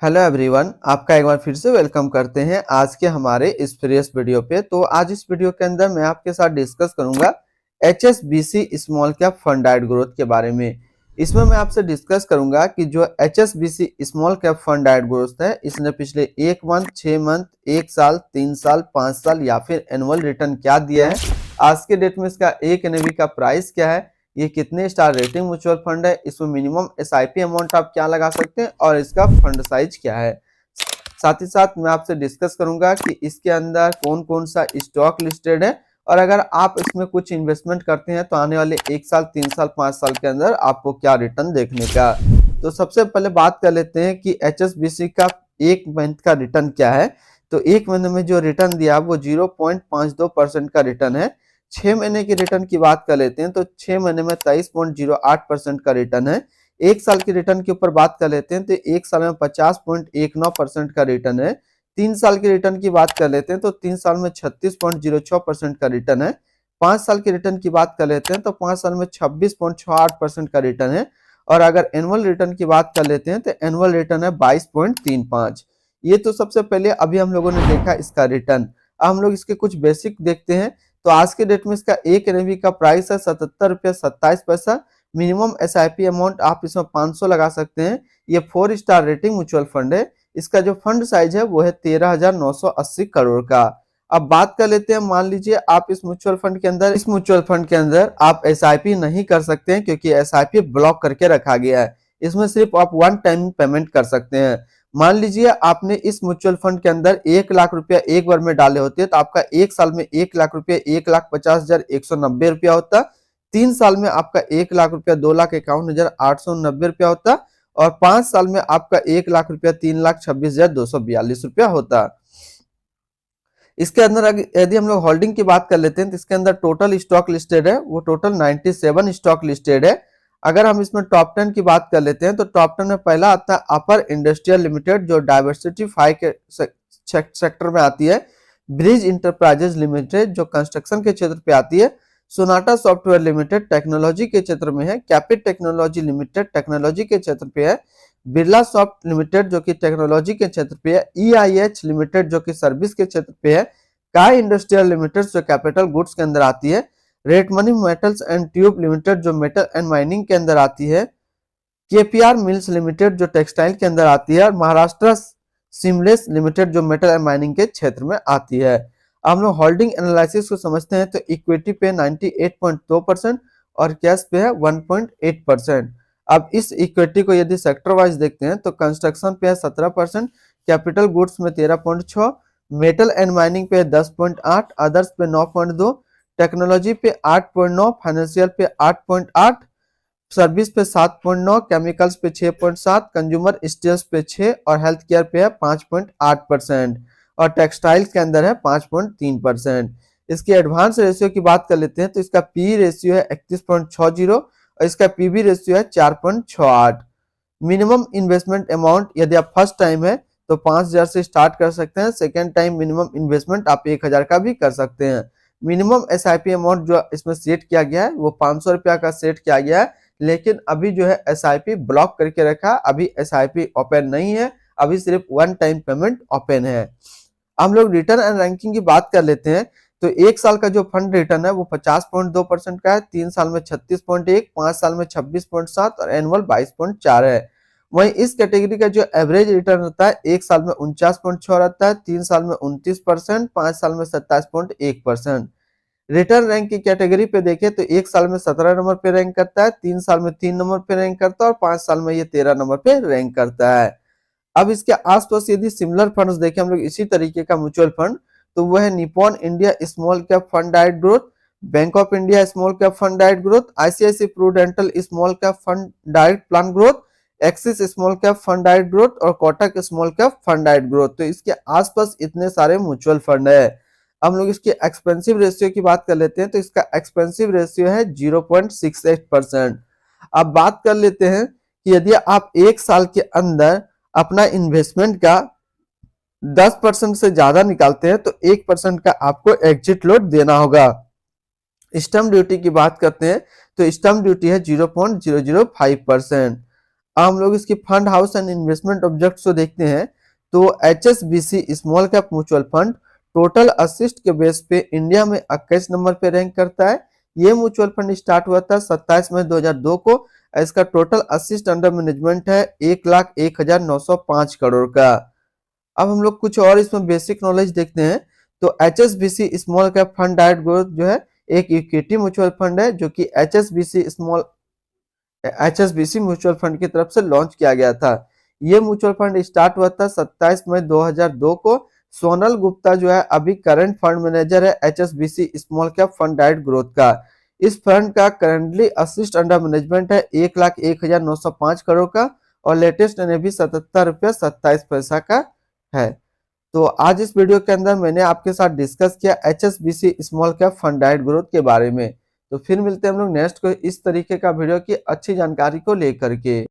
Hello everyone, आपका एक बार फिर से वेलकम करते हैं आज के हमारे इस फ्रेश वीडियो पे। तो आज इस वीडियो के अंदर मैं आपके साथ डिस्कस करूंगा HSBC स्मॉल कैप फंड डाइट ग्रोथ के बारे में। इसमें मैं आपसे डिस्कस करूंगा कि जो HSBC स्मॉल कैप फंड डाइट ग्रोथ है, इसने पिछले 1 मंथ, 6 मंथ, 1 साल, 3 साल, 5 साल या फिर एनुअल रिटर्न क्या दिया है, आज के डेट में इसका एक NAV का प्राइस क्या है, ये कितने स्टार रेटिंग म्यूचुअल फंड है, इसमें मिनिमम SIP अमाउंट आप क्या लगा सकते हैं और इसका फंड साइज क्या है। साथ ही साथ मैं आपसे डिस्कस करूंगा कि इसके अंदर कौन कौन सा स्टॉक लिस्टेड है और अगर आप इसमें कुछ इन्वेस्टमेंट करते हैं तो आने वाले 1 साल, 3 साल, 5 साल के अंदर आपको क्या रिटर्न देखने का। तो सबसे पहले बात कर लेते हैं कि HSBC का 1 मंथ का रिटर्न क्या है। तो 1 महीने में जो रिटर्न दिया वो 0.52% का रिटर्न है। 6 महीने की रिटर्न की बात कर लेते हैं तो 6 महीने में 23.08% का रिटर्न है। 1 साल की रिटर्न के ऊपर बात कर लेते हैं तो 1 साल में 50.19% का रिटर्न है। 3 साल की रिटर्न की बात कर लेते हैं तो 3 साल में 36.06% का रिटर्न है। 5 साल की रिटर्न की बात कर लेते हैं तो 5 साल में 26.68% का रिटर्न है। और अगर एनुअल रिटर्न की बात कर लेते हैं तो एनुअल रिटर्न है 22.35। ये तो सबसे पहले अभी हम लोगों ने देखा इसका रिटर्न। अब हम लोग इसके कुछ बेसिक देखते हैं। तो आज के डेट में इसका एक NAV का प्राइस है 77 रुपया 27 पैसा। मिनिमम SIP अमाउंट आप इसमें 500 लगा सकते हैं। ये 4 स्टार रेटिंग म्यूचुअल फंड है। इसका जो फंड साइज है वो है 13,980 करोड़ का। अब बात कर लेते हैं, मान लीजिए आप इस म्यूचुअल फंड के अंदर आप SIP नहीं कर सकते हैं क्योंकि SIP ब्लॉक करके रखा गया है। इसमें सिर्फ आप वन टाइम पेमेंट कर सकते हैं। मान लीजिए आपने इस म्यूचुअल फंड के अंदर 1 लाख रुपया एक बार में डाले होते तो आपका 1 साल में 1 लाख रुपया 1,50,190 रुपया होता। 3 साल में आपका 1 लाख रुपया 2,51,890 रुपया होता। और 5 साल में आपका 1 लाख रुपया 3,26,242 रुपया होता। इसके अंदर यदि हम लोग होल्डिंग की बात कर लेते हैं तो इसके अंदर टोटल स्टॉक लिस्टेड है वो टोटल 97 स्टॉक लिस्टेड है। अगर हम इसमें टॉप 10 की बात कर लेते हैं तो टॉप 10 में पहला आता है अपर इंडस्ट्रियल लिमिटेड जो डाइवर्सिटी 5 के सेक्टर में आती है। ब्रिज इंटरप्राइजेज लिमिटेड जो कंस्ट्रक्शन के क्षेत्र पे आती है। सोनाटा सॉफ्टवेयर लिमिटेड टेक्नोलॉजी के क्षेत्र में है। कैपिट टेक्नोलॉजी लिमिटेड टेक्नोलॉजी के क्षेत्र पे है। बिरला सॉफ्ट लिमिटेड जो कि टेक्नोलॉजी के क्षेत्र पे है। EIH लिमिटेड जो कि सर्विस के क्षेत्र पे है। काय इंडस्ट्रियल लिमिटेड जो कैपिटल गुड्स के अंदर आती है। Red money metals and tube limited जो मेटल एंड माइनिंग के अंदर आती है। KPR मिल्स लिमिटेड जो टेक्सटाइल के अंदर आती है। और महाराष्ट्र सिमलेस लिमिटेड जो मेटल एंड माइनिंग के क्षेत्र में आती है। अब हम लोग होल्डिंग एनालिसिस को समझते हैं तो इक्विटी पे 98.2% और कैश पे है 1.8%। अब इस इक्विटी को यदि सेक्टर वाइज देखते हैं तो कंस्ट्रक्शन पे है 17%, कैपिटल गुड्स में 13.6, मेटल एंड माइनिंग पे 10.8, अदर्स पे 9.2, टेक्नोलॉजी पे 8.9, फाइनेंशियल पे 8.8, सर्विस पे 7.9, केमिकल्स पे 6.7, कंज्यूमर स्टेल्स पे 6 और हेल्थ केयर पे है 5.8% और टेक्सटाइल्स के अंदर है 5.3%। इसकी एडवांस रेशियो की बात कर लेते हैं तो इसका पी रेशियो है 31.60 और इसका PB रेशियो है 4.68। मिनिमम इन्वेस्टमेंट अमाउंट यदि आप फर्स्ट टाइम है तो 5,000 से स्टार्ट कर सकते हैं। सेकेंड टाइम मिनिमम इन्वेस्टमेंट आप 1,000 का भी कर सकते हैं। मिनिमम SIP अमाउंट जो इसमें सेट किया गया है वो 500 रुपया का सेट किया गया है। लेकिन अभी जो है SIP ब्लॉक करके रखा, अभी SIP ओपन नहीं है, अभी सिर्फ वन टाइम पेमेंट ओपन है। हम लोग रिटर्न एंड रैंकिंग की बात कर लेते हैं तो 1 साल का जो फंड रिटर्न है वो 50.2% का है। 3 साल में 36.1, 5 साल में 26.7 और एनुअल 22.4 है। वहीं इस कैटेगरी का जो एवरेज रिटर्न रहता है 1 साल में 49.6 रहता है, 3 साल में 29%, 5 साल में 27.1%। रिटर्न रैंक की कैटेगरी पे देखें तो 1 साल में 17 नंबर पे रैंक करता है, 3 साल में 3 नंबर पे रैंक करता है और 5 साल में ये 13 नंबर पे रैंक करता है। अब इसके आसपास यदि सिमिलर फंड्स देखें हम लोग इसी तरीके का म्यूचुअल फंड तो वो है Nippon India small cap fund डाइट growth, bank of India small cap fund डाइट growth, ICICI Prudential small cap fund डाइट plan growth, Axis small cap fund डाइट ग्रोथ और कोटक स्मॉल कैप फंड डाइट ग्रोथ। तो इसके आसपास इतने सारे म्यूचुअल फंड है। हम लोग इसके एक्सपेंसिव रेशियो की बात कर लेते हैं तो इसका एक्सपेंसिव रेशियो है 0.68%। अब बात कर लेते हैं कि यदि आप 1 साल के अंदर अपना इन्वेस्टमेंट का 10% से ज्यादा निकालते हैं तो 1% का आपको एग्जिट लोड देना होगा। स्टैम्प ड्यूटी की बात करते हैं तो स्टैम्प ड्यूटी है 0.005%। अब हम लोग इसकी fund house and investment objects को देखते हैं। तो HSBC small cap mutual fund total assist के बेस पे इंडिया में 21 नंबर पे रैंक करता है। ये म्यूचुअल फंड स्टार्ट हुआ था 27 मई 2002 को। इसका टोटल असिस्ट अंडर मैनेजमेंट है 1,01,905 करोड़ का। अब हम लोग कुछ और इसमें बेसिक नॉलेज देखते हैं। तो HSBC small cap fund direct growth जो है एक इक्विटी म्यूचुअल फंड है जो कि HSBC म्यूचुअल फंड की तरफ से लॉन्च किया गया था। ये म्यूचुअल फंड स्टार्ट हुआ था 27 मई 2002 को। सोनल गुप्ता जो है अभी करंट फंड मैनेजर है HSBC small cap fund direct growth का। इस फंड का करंटली असिस्ट अंडर मैनेजमेंट है 1,01,905 करोड़ का और लेटेस्ट एनएवी 77 रुपया 27 पैसा का है। तो आज इस वीडियो के अंदर मैंने आपके साथ डिस्कस किया HSBC small cap fund direct growth के बारे में। तो फिर मिलते हैं हम लोग नेक्स्ट को इस तरीके का वीडियो की अच्छी जानकारी को लेकर के।